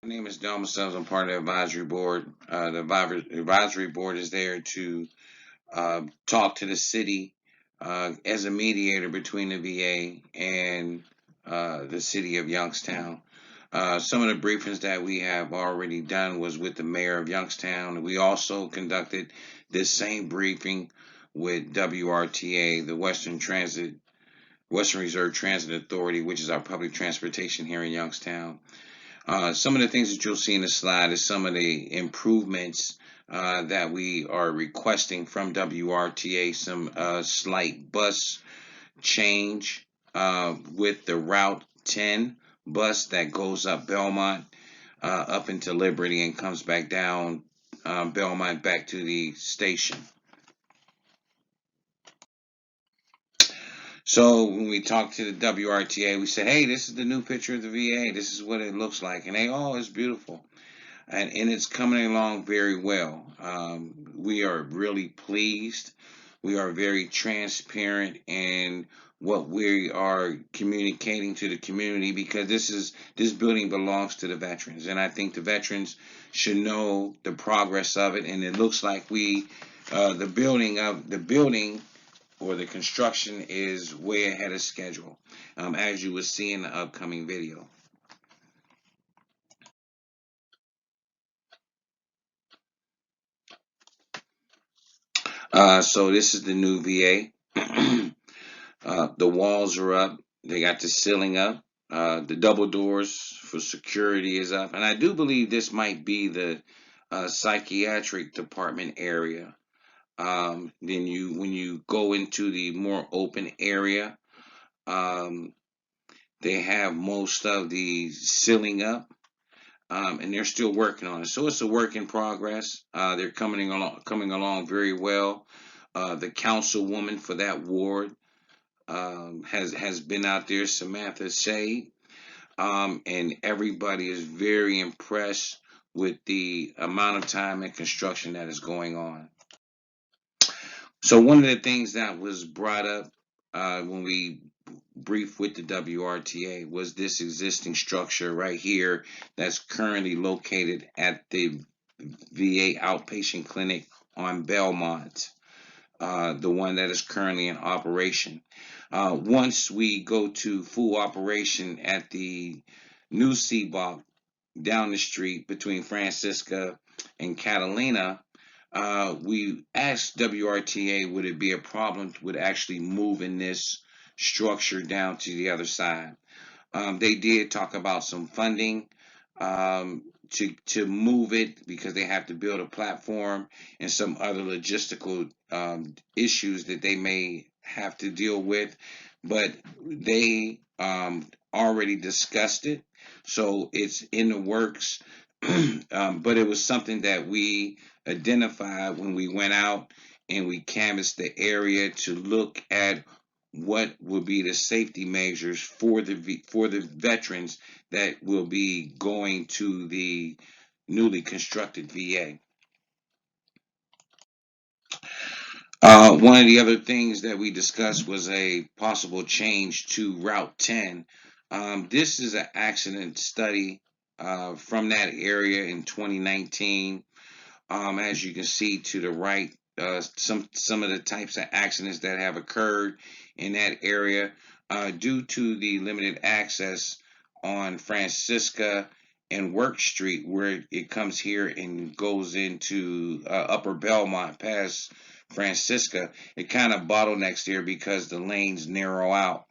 My name is Delma Stubbs. I'm part of the advisory board. The advisory board is there to talk to the city as a mediator between the VA and the city of Youngstown. Some of the briefings that we have already done was with the mayor of Youngstown. We also conducted this same briefing with WRTA, the Western Reserve Transit Authority, which is our public transportation here in Youngstown. Some of the things that you'll see in the slide is some of the improvements that we are requesting from WRTA, some slight bus change with the Route 10 bus that goes up Belmont, up into Liberty and comes back down Belmont back to the station. So when we talked to the WRTA, we said, hey, this is the new picture of the VA. This is what it looks like. And they, oh, it's beautiful. And it's coming along very well. We are really pleased. We are very transparent in what we are communicating to the community, because this building belongs to the veterans, and I think the veterans should know the progress of it. And it looks like the building or the construction is way ahead of schedule, as you will see in the upcoming video. So this is the new VA. The walls are up. They got the ceiling up. The double doors for security is up. And I do believe this might be the psychiatric department area. Then when you go into the more open area, they have most of the ceiling up. And they're still working on it. So it's a work in progress. They're coming along very well. The councilwoman for that ward has been out there, Samantha Shade, and everybody is very impressed with the amount of time and construction that is going on. So one of the things that was brought up when we briefed with the WRTA was this existing structure right here that's currently located at the VA outpatient clinic on Belmont, the one that is currently in operation. Once we go to full operation at the new CBOP down the street between Francisca and Catalina, we asked WRTA would it be a problem with actually moving this structure down to the other side. They did talk about some funding to move it, because they have to build a platform and some other logistical issues that they may have to deal with, but they already discussed it, so it's in the works. But it was something that we identified when we went out and we canvassed the area to look at what will be the safety measures for the veterans that will be going to the newly constructed VA. One of the other things that we discussed was a possible change to Route 10. This is an accident study from that area in 2019. As you can see to the right, some of the types of accidents that have occurred in that area due to the limited access on Francisca and Work Street, where it comes here and goes into Upper Belmont past Francisca. It kind of bottlenecks there because the lanes narrow out.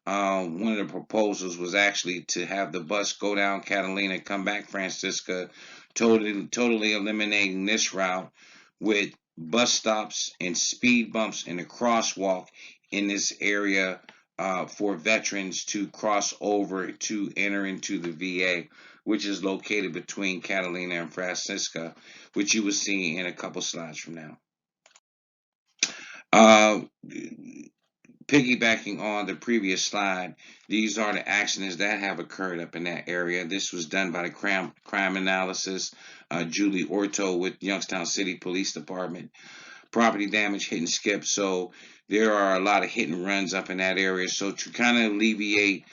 One of the proposals was actually to have the bus go down Catalina, come back Francisca, totally eliminating this route, with bus stops and speed bumps in the crosswalk in this area for veterans to cross over to enter into the VA, which is located between Catalina and Francisca, which you will see in a couple slides from now. Piggybacking on the previous slide, these are the accidents that have occurred up in that area. This was done by the crime analysis, Julie Orto with Youngstown City Police Department. Property damage, hit and skip. So there are a lot of hit and runs up in that area. So to kind of alleviate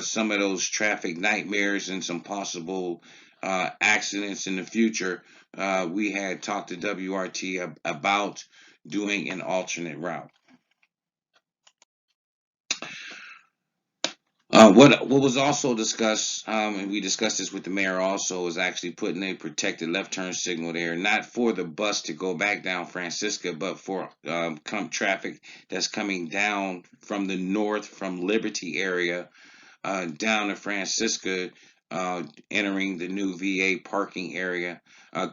some of those traffic nightmares and some possible accidents in the future, we had talked to WRT about doing an alternate route. What was also discussed, and we discussed this with the mayor also, is actually putting a protected left turn signal there, not for the bus to go back down Francisca, but for traffic that's coming down from the north, from Liberty area, down to Francisca, entering the new VA parking area.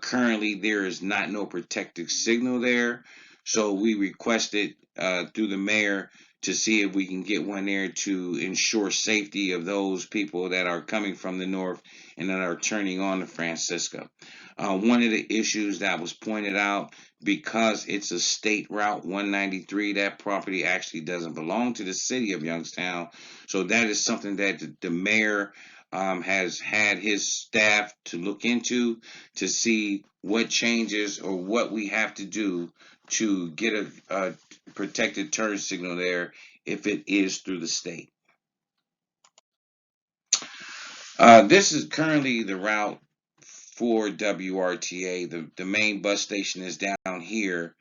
Currently, there is not no protected signal there, so we requested through the mayor to see if we can get one there to ensure safety of those people that are coming from the north and that are turning on to Francisco. One of the issues that was pointed out, because it's a state route 193, that property actually doesn't belong to the city of Youngstown. So that is something that the mayor has had his staff to look into to see what changes or what we have to do to get a protected turn signal there if it is through the state. This is currently the route for WRTA. The main bus station is down here.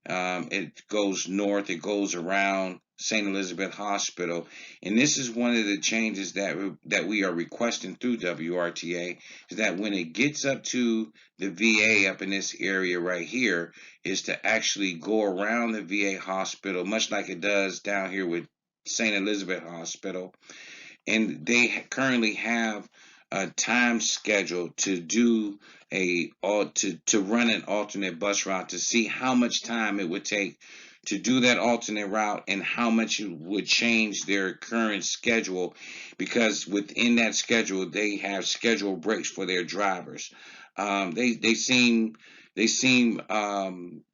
It goes north, it goes around St. Elizabeth Hospital, and this is one of the changes that we are requesting through WRTA, is that when it gets up to the VA up in this area right here, is to actually go around the VA hospital, much like it does down here with St. Elizabeth Hospital, and they currently have a time schedule to do to run an alternate bus route, to see how much time it would take to do that alternate route and how much it would change their current schedule, because within that schedule they have scheduled breaks for their drivers. They seem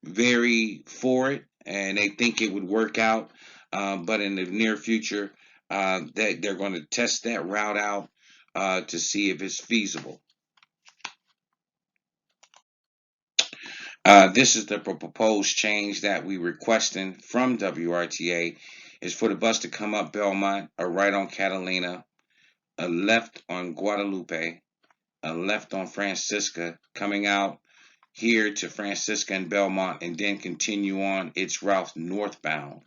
very for it, and they think it would work out, but in the near future they're going to test that route out to see if it's feasible. This is the proposed change that we requesting from WRTA, is for the bus to come up Belmont, a right on Catalina, a left on Guadalupe, a left on Francisca, coming out here to Francisca and Belmont, and then continue on its route northbound.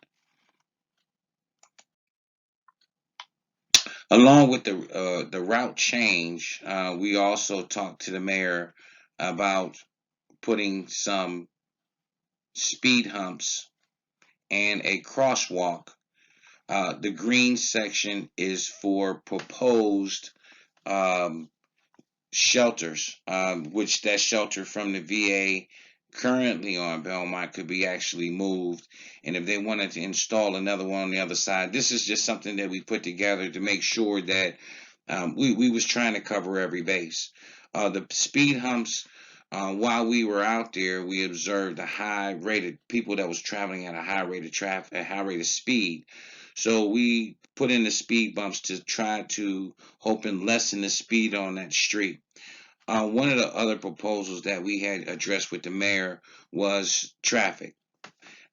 Along with the route change, we also talked to the mayor about putting some speed humps and a crosswalk. The green section is for proposed shelters, which that shelter from the VA currently on Belmont could be actually moved. And if they wanted to install another one on the other side, this is just something that we put together to make sure that we was trying to cover every base. The speed humps, while we were out there, we observed a high rate of people that was traveling at a high rate of traffic, a high rate of speed. So we put in the speed bumps to try to hope and lessen the speed on that street. One of the other proposals that we had addressed with the mayor was traffic.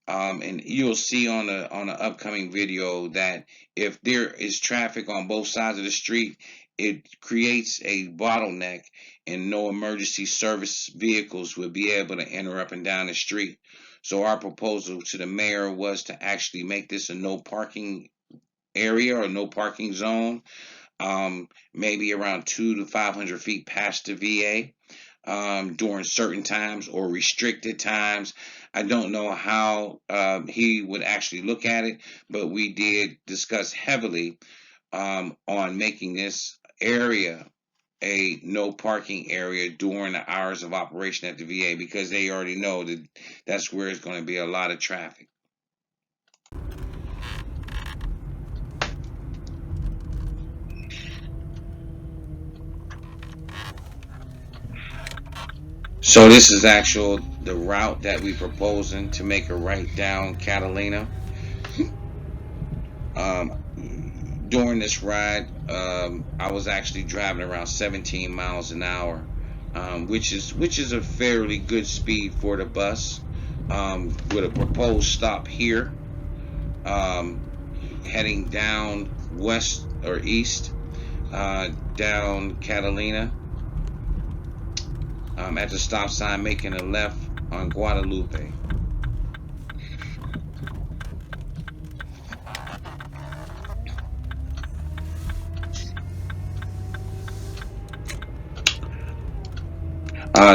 And you'll see on the upcoming video that if there is traffic on both sides of the street, it creates a bottleneck, and no emergency service vehicles would be able to enter up and down the street. So our proposal to the mayor was to actually make this a no parking area or no parking zone, maybe around 200 to 500 feet past the VA, during certain times or restricted times. I don't know how he would actually look at it, but we did discuss heavily on making this area a no parking area during the hours of operation at the VA, because they already know that that's where it's going to be a lot of traffic. So this is the route that we proposing to make a right down Catalina. During this ride, I was actually driving around 17 miles an hour, which is a fairly good speed for the bus. With a proposed stop here, um, heading down west or east, down Catalina, at the stop sign making a left on Guadalupe.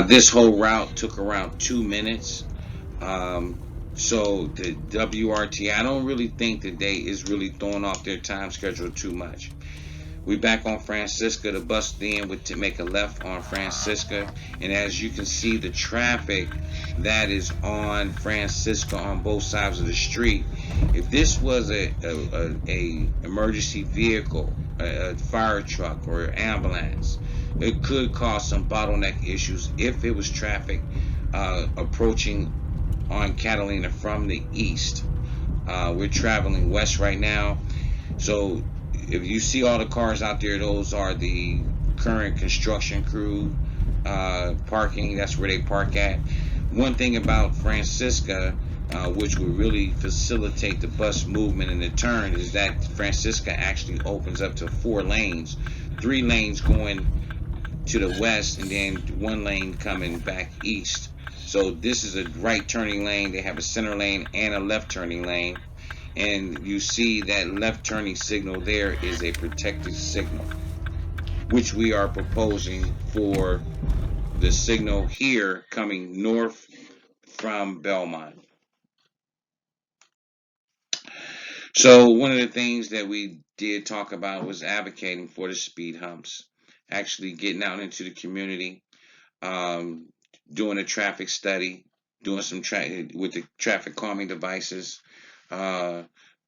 This whole route took around 2 minutes. Um, so the WRTA, I don't really think that they is really throwing off their time schedule too much. We back on Francisca. The bus then would to make a left on Francisca, and as you can see, the traffic that is on Francisca on both sides of the street. If this was a emergency vehicle, a fire truck or ambulance, it could cause some bottleneck issues if it was traffic approaching on Catalina from the east. We're traveling west right now, so if you see all the cars out there, those are the current construction crew parking. That's where they park at. One thing about Francisca, which will really facilitate the bus movement and the turn, is that Francisca actually opens up to 4 lanes, 3 lanes going to the west, and then 1 lane coming back east. So this is a right turning lane. They have a center lane and a left turning lane, and you see that left turning signal there is a protected signal, which we are proposing for the signal here coming north from Belmont. So one of the things that we did talk about was advocating for the speed humps, actually getting out into the community, um, doing a traffic study, doing some with the traffic calming devices, uh,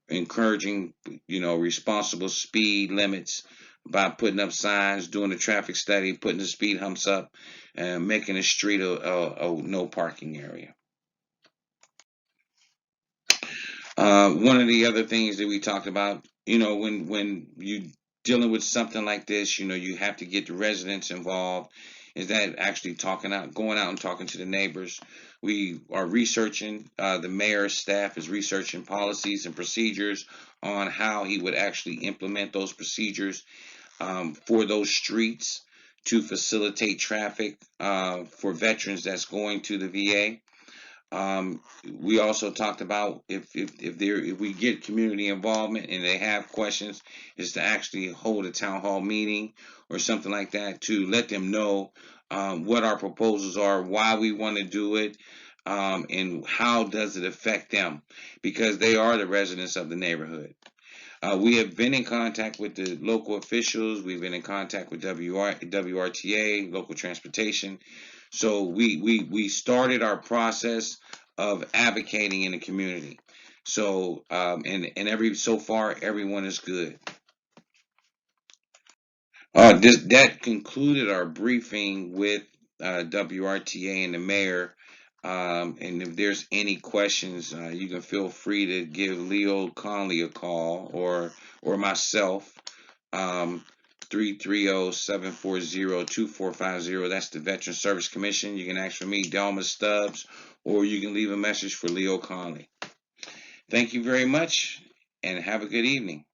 encouraging, responsible speed limits by putting up signs, doing a traffic study, putting the speed humps up, and making the street a no parking area. One of the other things that we talked about, when you dealing with something like this, you have to get the residents involved. Is that actually going out and talking to the neighbors? We are researching. The mayor's staff is researching policies and procedures on how he would actually implement those procedures for those streets to facilitate traffic for veterans that's going to the VA. We also talked about if we get community involvement and they have questions, is to actually hold a town hall meeting or something like that to let them know what our proposals are, why we want to do it, and how does it affect them, because they are the residents of the neighborhood. We have been in contact with the local officials. We've been in contact with WRTA, local transportation. So we started our process of advocating in the community. So and so far everyone is good. That concluded our briefing with WRTA and the mayor. And if there's any questions, you can feel free to give Leo Conley a call or myself. Um, 330-740-2450. That's the Veteran Service Commission. You can ask for me, Delma Stubbs, or you can leave a message for Leo Conley. Thank you very much, and have a good evening.